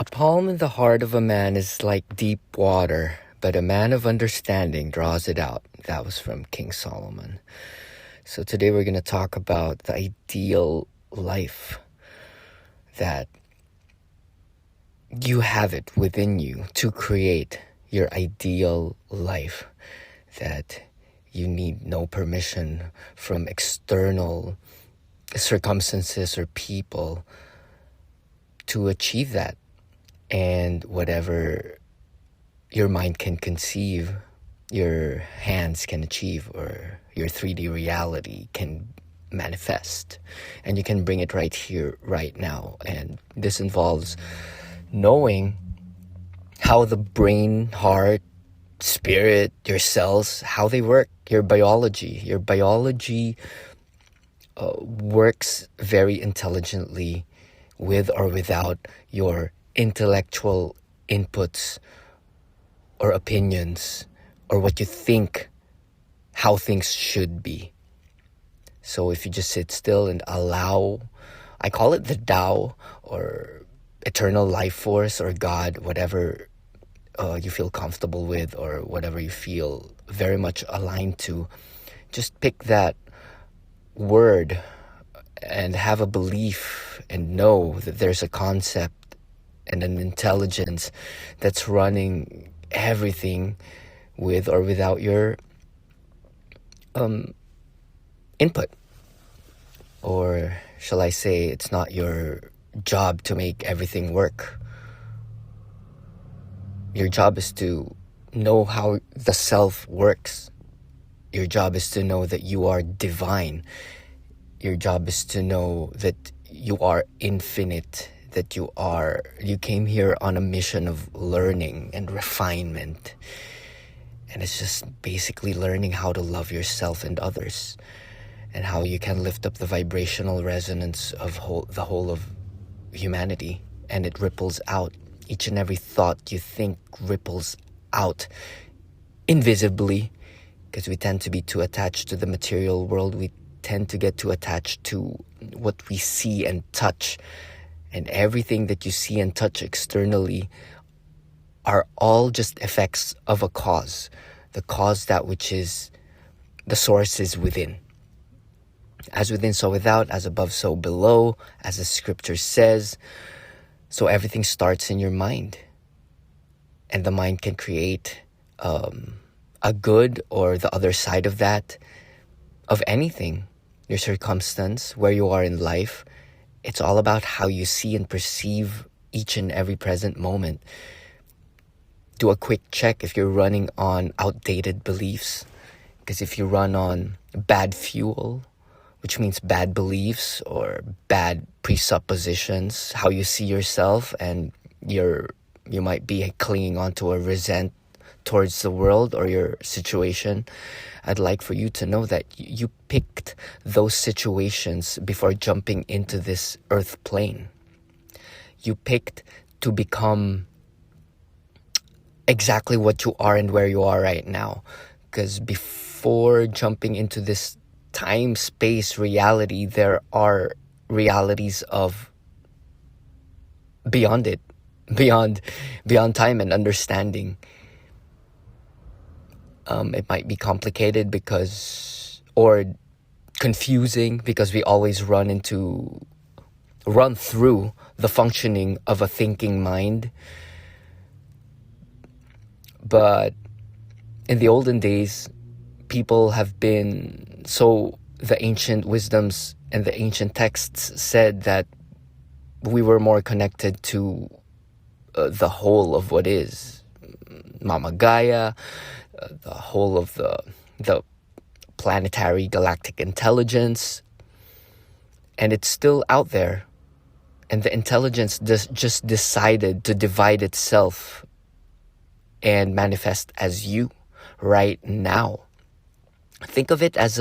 A palm in the heart of a man is like deep water, but a man of understanding draws it out. That was from King Solomon. So today we're going to talk about the ideal life, that you have it within you to create your ideal life, that you need no permission from external circumstances or people to achieve that. And whatever your mind can conceive, your hands can achieve, or your 3D reality can manifest. And you can bring it right here, right now. And this involves knowing how the brain, heart, spirit, your cells, how they work, your biology. Your biology works very intelligently with or without your intellectual inputs or opinions or what you think how things should be. So if you just sit still and allow, I call it the Tao or eternal life force or God, whatever you feel comfortable with or whatever you feel very much aligned to, just pick that word and have a belief and know that there's a concept and an intelligence that's running everything with or without your input. Or shall I say, it's not your job to make everything work. Your job is to know how the self works. Your job is to know that you are divine. Your job is to know that you are infinite, that you came here on a mission of learning and refinement. And it's just basically learning how to love yourself and others, and how you can lift up the vibrational resonance of the whole of humanity, and it ripples out. Each and every thought you think ripples out invisibly, because we tend to be too attached to the material world. We tend to get too attached to what we see and touch. And everything that you see and touch externally are all just effects of a cause. The cause, that which is the source, is within. As within, so without. As above, so below. As the scripture says. So everything starts in your mind. And the mind can create a good or the other side of that, of anything. Your circumstance, where you are in life. It's all about how you see and perceive each and every present moment. Do a quick check if you're running on outdated beliefs. Because if you run on bad fuel, which means bad beliefs or bad presuppositions, how you see yourself, and you might be clinging onto a resent towards the world or your situation, I'd like for you to know that you picked those situations before jumping into this earth plane. You picked to become exactly what you are and where you are right now. Because before jumping into this time, space, reality, there are realities of beyond it, beyond time and understanding. It might be complicated or confusing, because we always run through the functioning of a thinking mind. But in the olden days, people have been, so the ancient wisdoms and the ancient texts said that we were more connected to the whole of what is Mama Gaia, the whole of the planetary galactic intelligence, and it's still out there. And the intelligence just decided to divide itself and manifest as you right now. Think of it as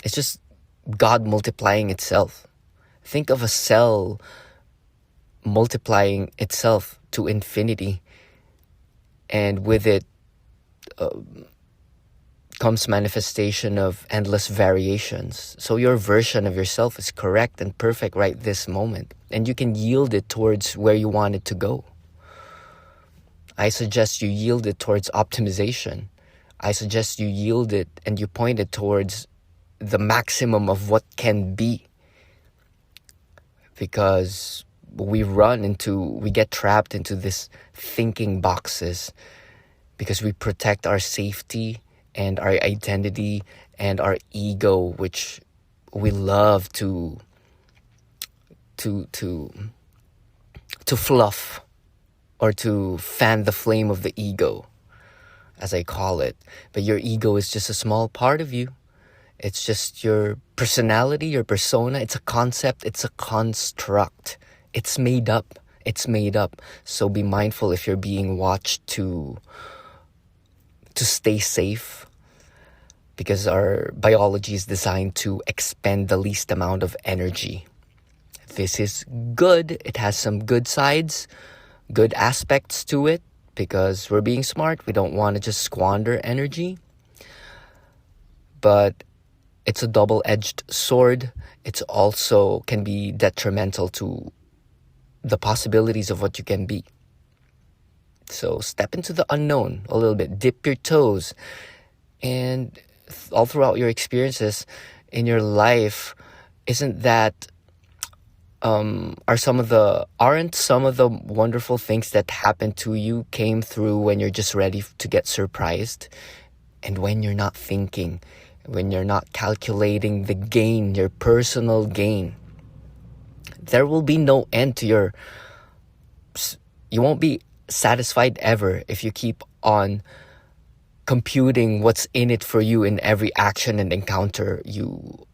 it's just God multiplying itself. Think of a cell multiplying itself to infinity, and with it comes manifestation of endless variations. So your version of yourself is correct and perfect right this moment, and you can yield it towards where you want it to go. I suggest you yield it towards optimization. I suggest you yield it and you point it towards the maximum of what can be. Because we get trapped into this thinking boxes because we protect our safety and our identity and our ego, which we love to fluff or to fan the flame of the ego, as I call it. But your ego is just a small part of you. It's just your personality, your persona. It's a concept. It's a construct. It's made up. It's made up. So be mindful if you're being watched to stay safe, because our biology is designed to expend the least amount of energy. This is good. It has some good sides, good aspects to it, because we're being smart. We don't want to just squander energy. But it's a double-edged sword. It's also can be detrimental to the possibilities of what you can be. So step into the unknown a little bit. Dip your toes. And all throughout your experiences in your life, aren't some of the wonderful things that happen to you came through when you're just ready to get surprised, and when you're not thinking, when you're not calculating the gain, your personal gain. There will be no end to you won't be satisfied ever if you keep on computing what's in it for you in every action and encounter you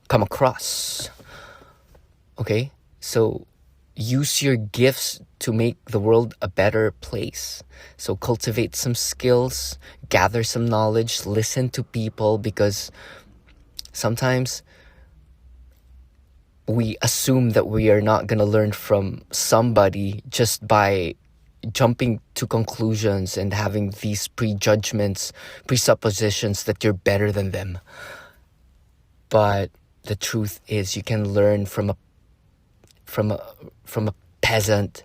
come across. Okay? So use your gifts to make the world a better place. So cultivate some skills, gather some knowledge, listen to people, because sometimes we assume that we are not going to learn from somebody just by jumping to conclusions and having these prejudgments, presuppositions that you're better than them. But the truth is, you can learn from a peasant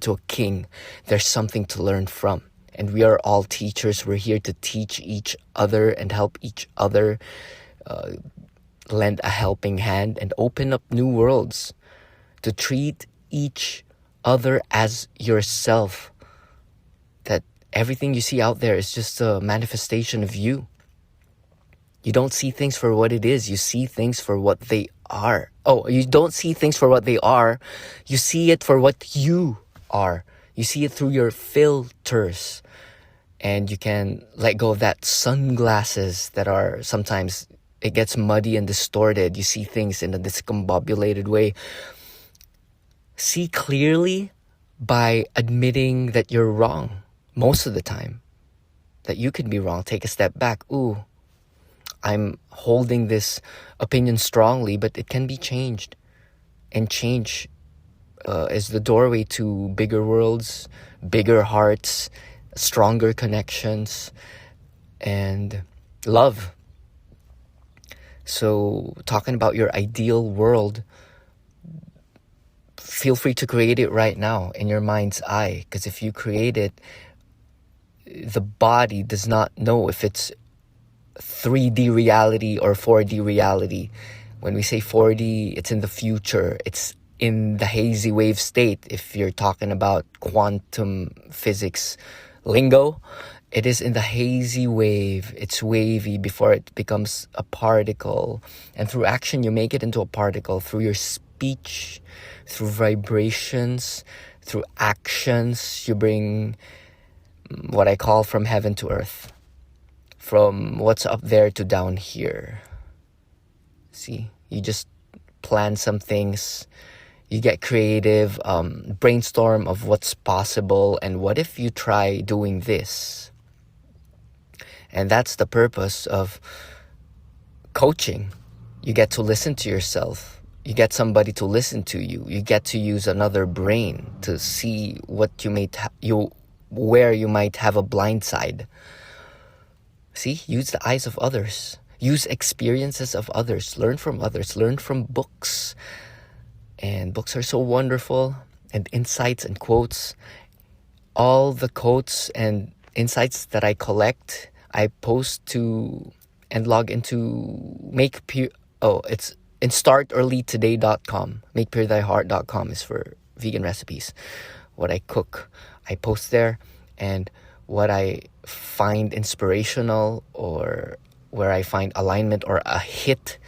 to a king. There's something to learn from. And we are all teachers. We're here to teach each other and help each other, lend a helping hand and open up new worlds, to treat each other as yourself. That everything you see out there is just a manifestation of you. You don't see things for what it is. You see things for what they are. Oh, you don't see things for what they are. You see it for what you are. You see it through your filters. And you can let go of that sunglasses that are sometimes, it gets muddy and distorted. You see things in a discombobulated way. See clearly by admitting that you're wrong most of the time. That you could be wrong. Take a step back. Ooh, I'm holding this opinion strongly, but it can be changed. And change is the doorway to bigger worlds, bigger hearts, stronger connections, and love. So, talking about your ideal world, feel free to create it right now in your mind's eye. Because if you create it, the body does not know if it's 3D reality or 4D reality. When we say 4D, it's in the future. It's in the hazy wave state. If you're talking about quantum physics lingo, it is in the hazy wave. It's wavy before it becomes a particle. And through action, you make it into a particle. Through your speech, through vibrations, through actions, you bring what I call from heaven to earth. From what's up there to down here. See, you just plan some things. You get creative, brainstorm of what's possible, and what if you try doing this? And that's the purpose of coaching. You get to listen to yourself. You get somebody to listen to you. You get to use another brain to see what where you might have a blind side. See, use the eyes of others. Use experiences of others. Learn from others. Learn from books. And books are so wonderful. And insights and quotes. All the quotes and insights that I collect, I post to and log into it's in startearlytoday.com. Makepurethyheart.com is for vegan recipes. What I cook, I post there, and what I find inspirational or where I find alignment or a hit.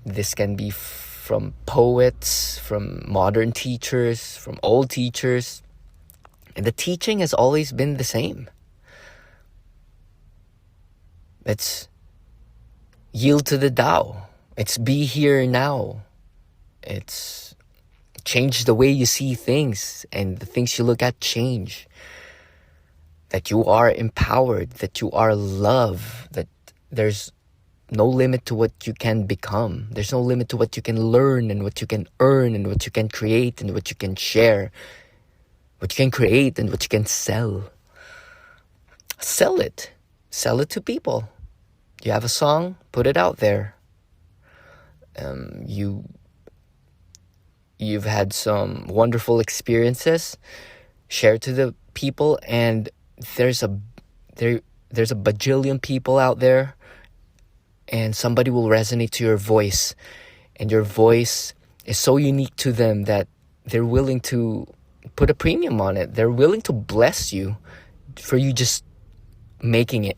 This can be from poets, from modern teachers, from old teachers. And the teaching has always been the same. It's yield to the Tao. It's be here now. It's change the way you see things, and the things you look at change. That you are empowered, that you are love, that there's no limit to what you can become. There's no limit to what you can learn and what you can earn and what you can create and what you can share. What you can create and what you can sell. Sell it. Sell it to people. You have a song, put it out there. You've had some wonderful experiences, share to the people, and there's a bajillion people out there, and somebody will resonate to your voice, and your voice is so unique to them that they're willing to put a premium on it. They're willing to bless you for you just making it.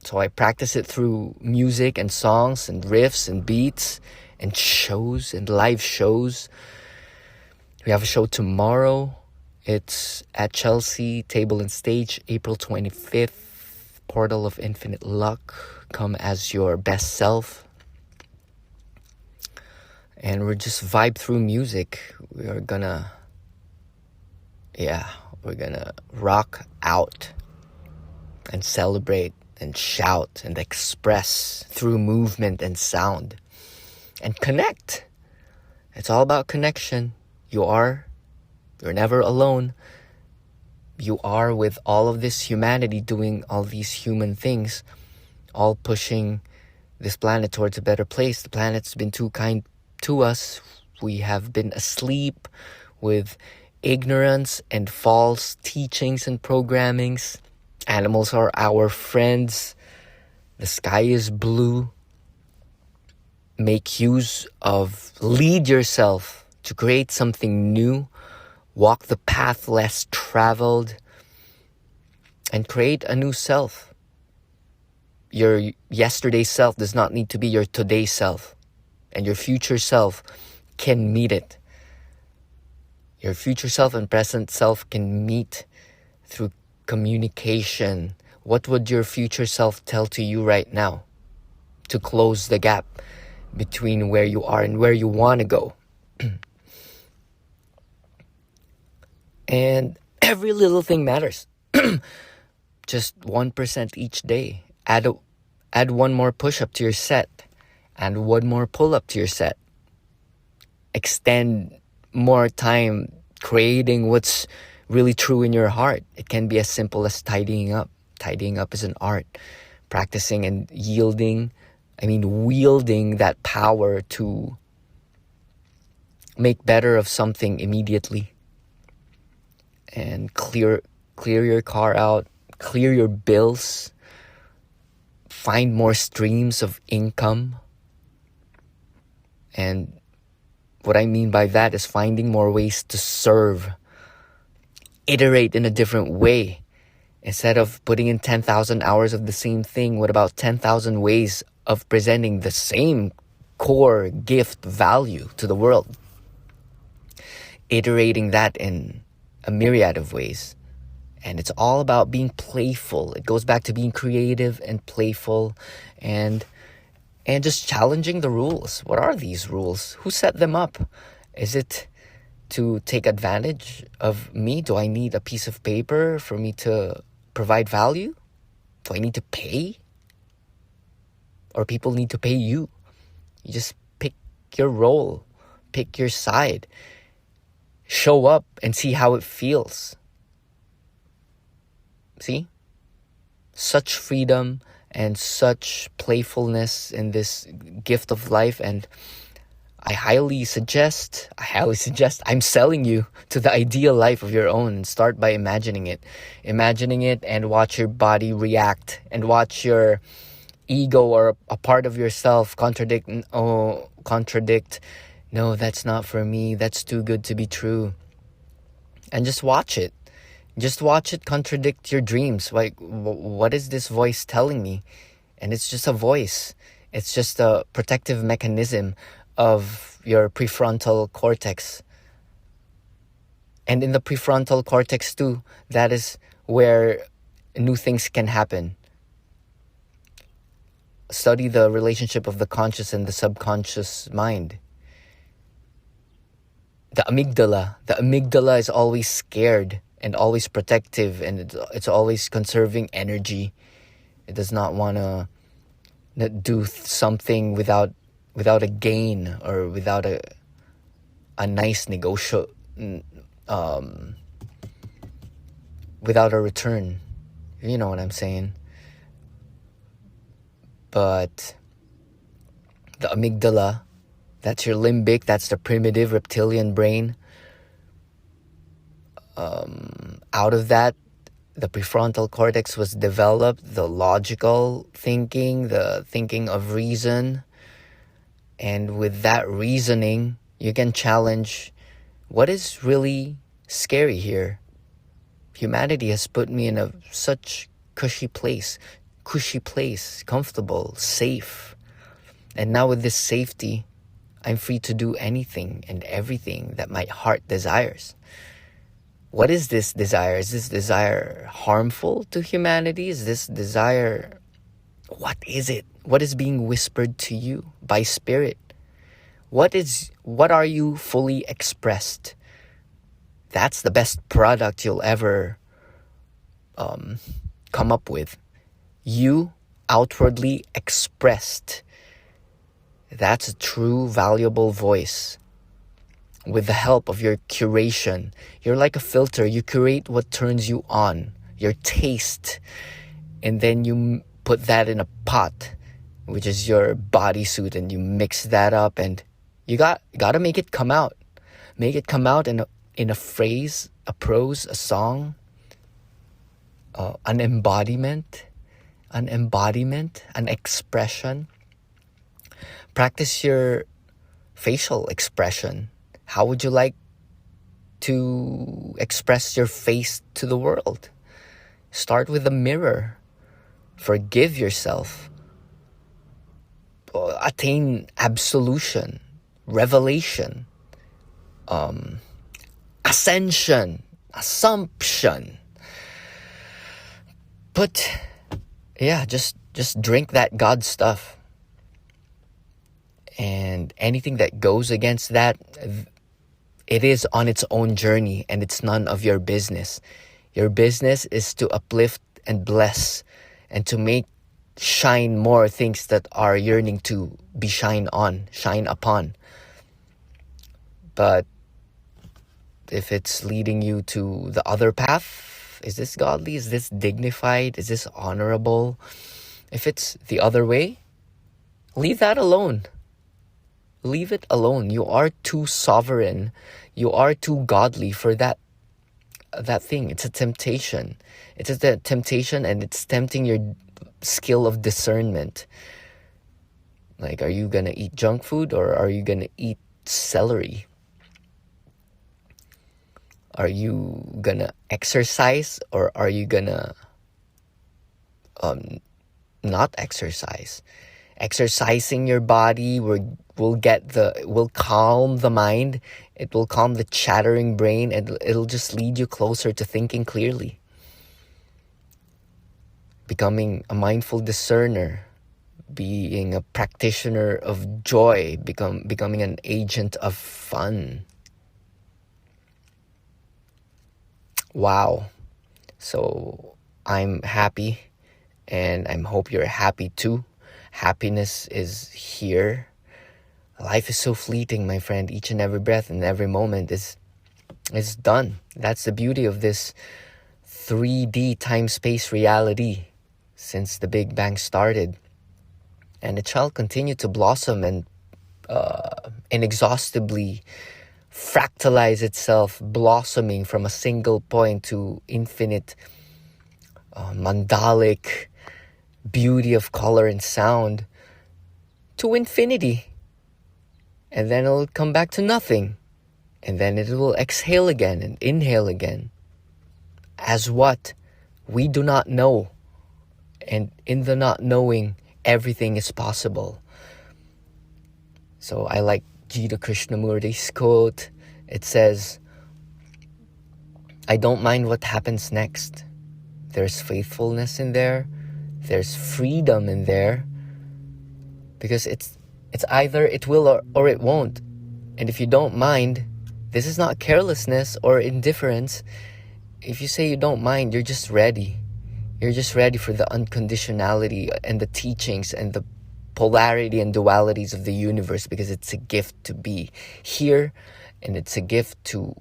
So I practice it through music and songs and riffs and beats and shows and live shows. We have a show tomorrow. It's at Chelsea Table and Stage, April 25th. Portal of Infinite Luck. Come as your best self. And we're just vibe through music. We're gonna rock out and celebrate and shout and express through movement and sound and connect. It's all about connection. You're never alone. You are with all of this humanity doing all these human things, all pushing this planet towards a better place. The planet's been too kind to us. We have been asleep with ignorance and false teachings and programmings. Animals are our friends. The sky is blue. Make use of, lead yourself to create something new. Walk the path less traveled. And create a new self. Your yesterday self does not need to be your today self. And your future self can meet it. Your future self and present self can meet through communication. What would your future self tell to you right now to close the gap between where you are and where you want to go? And every little thing matters. Just 1% each day. Add one more push-up to your set. And one more pull-up to your set. Extend more time creating what's really true in your heart. It can be as simple as tidying up. Tidying up is an art. Practicing and wielding that power to make better of something immediately. And clear your car out. Clear your bills. Find more streams of income. And what I mean by that is finding more ways to serve. Iterate in a different way. Instead of putting in 10,000 hours of the same thing, what about 10,000 ways of presenting the same core gift value to the world? Iterating that in a myriad of ways. And it's all about being playful. It goes back to being creative and playful and just challenging the rules. What are these rules? Who set them up? Is it to take advantage of me? Do I need a piece of paper for me to provide value? Do I need to pay? Or people need to pay you? You just pick your role. Pick your side. show up and see how it feels. See? Such freedom and such playfulness in this gift of life. And I highly suggest, I'm selling you to the ideal life of your own. Start by imagining it. Imagining it and watch your body react, and watch your ego or a part of yourself contradict. No, that's not for me. That's too good to be true. And just watch it. Just watch it contradict your dreams. Like, what is this voice telling me? And it's just a voice. It's just a protective mechanism of your prefrontal cortex. And in the prefrontal cortex too, that is where new things can happen. Study the relationship of the conscious and the subconscious mind. The amygdala is always scared and always protective, and it's always conserving energy. It does not want to do something without a gain or without a nice without a return. You know what I'm saying? But the amygdala, that's your limbic, that's the primitive reptilian brain. Out of that, the prefrontal cortex was developed, the logical thinking, the thinking of reason. And with that reasoning, you can challenge what is really scary here. Humanity has put me in such cushy place, comfortable, safe. And now with this safety, I'm free to do anything and everything that my heart desires. What is this desire? Is this desire harmful to humanity? Is this desire, what is it? What is being whispered to you by spirit? What are you fully expressed? That's the best product you'll ever come up with. You outwardly expressed. That's a true valuable voice. With the help of your curation, you're like a filter. You curate what turns you on, your taste, and then you put that in a pot, which is your bodysuit, and you mix that up, and you got to make it come out. Make it come out in a phrase, a prose, a song, an embodiment, an expression. Practice your facial expression. How would you like to express your face to the world? Start with a mirror. Forgive yourself. Attain absolution, revelation, ascension, assumption. Just drink that God stuff. And anything that goes against that, it is on its own journey, and it's none of your business. Your business is to uplift and bless, and to make shine more things that are yearning to be shine upon. But if it's leading you to the other path, is this godly? Is this dignified? Is this honorable? If it's the other way, leave that alone. Leave it alone. You are too sovereign. You are too godly for that thing. It's a temptation. It's a temptation, and it's tempting your skill of discernment. Like, are you gonna eat junk food, or are you gonna eat celery? Are you gonna exercise, or are you gonna not exercise? Exercising your body will calm the mind. It will calm the chattering brain, and it'll just lead you closer to thinking clearly. Becoming a mindful discerner, being a practitioner of joy, becoming an agent of fun. Wow. So I'm happy, and I hope you're happy too. Happiness is here. Life is so fleeting, my friend. Each and every breath and every moment is It's done. That's the beauty of this 3D time-space reality since the Big Bang started. And it shall continue to blossom and inexhaustibly fractalize itself, blossoming from a single point to infinite mandalic beauty of color and sound to infinity. And then it'll come back to nothing. And then it will exhale again and inhale again. As what? We do not know. And in the not knowing, everything is possible. So I like Jita Krishnamurti's quote. It says, I don't mind what happens next. There's faithfulness in there. There's freedom in there. Because it's either it will or it won't. And if you don't mind, this is not carelessness or indifference. If you say you don't mind, you're just ready. You're just ready for the unconditionality and the teachings and the polarity and dualities of the universe, because it's a gift to be here and it's a gift to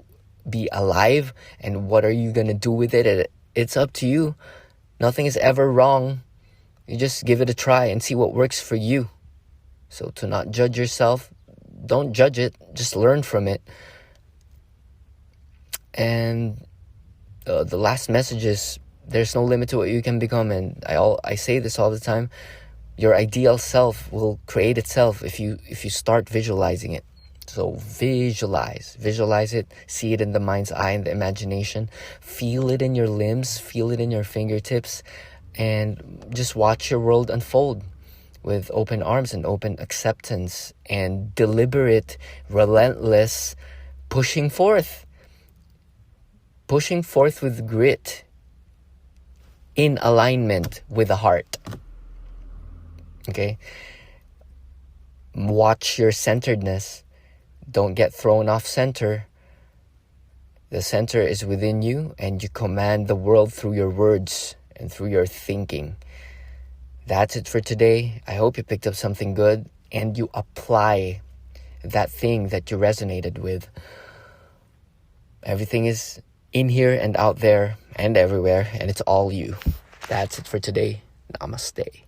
be alive. And what are you going to do with it? It's up to you. Nothing is ever wrong. You just give it a try and see what works for you. So to not judge yourself, don't judge it, just learn from it. And the last message is, there's no limit to what you can become. And I say this all the time. Your ideal self will create itself if you start visualizing it. So visualize it, see it in the mind's eye and the imagination, feel it in your limbs, feel it in your fingertips, and just watch your world unfold with open arms and open acceptance and deliberate, relentless pushing forth with grit, in alignment with the heart. Okay? Watch your centeredness. Don't get thrown off center. The center is within you, and you command the world through your words and through your thinking. That's it for today. I hope you picked up something good and you apply that thing that you resonated with. Everything is in here and out there and everywhere, and it's all you. That's it for today. Namaste.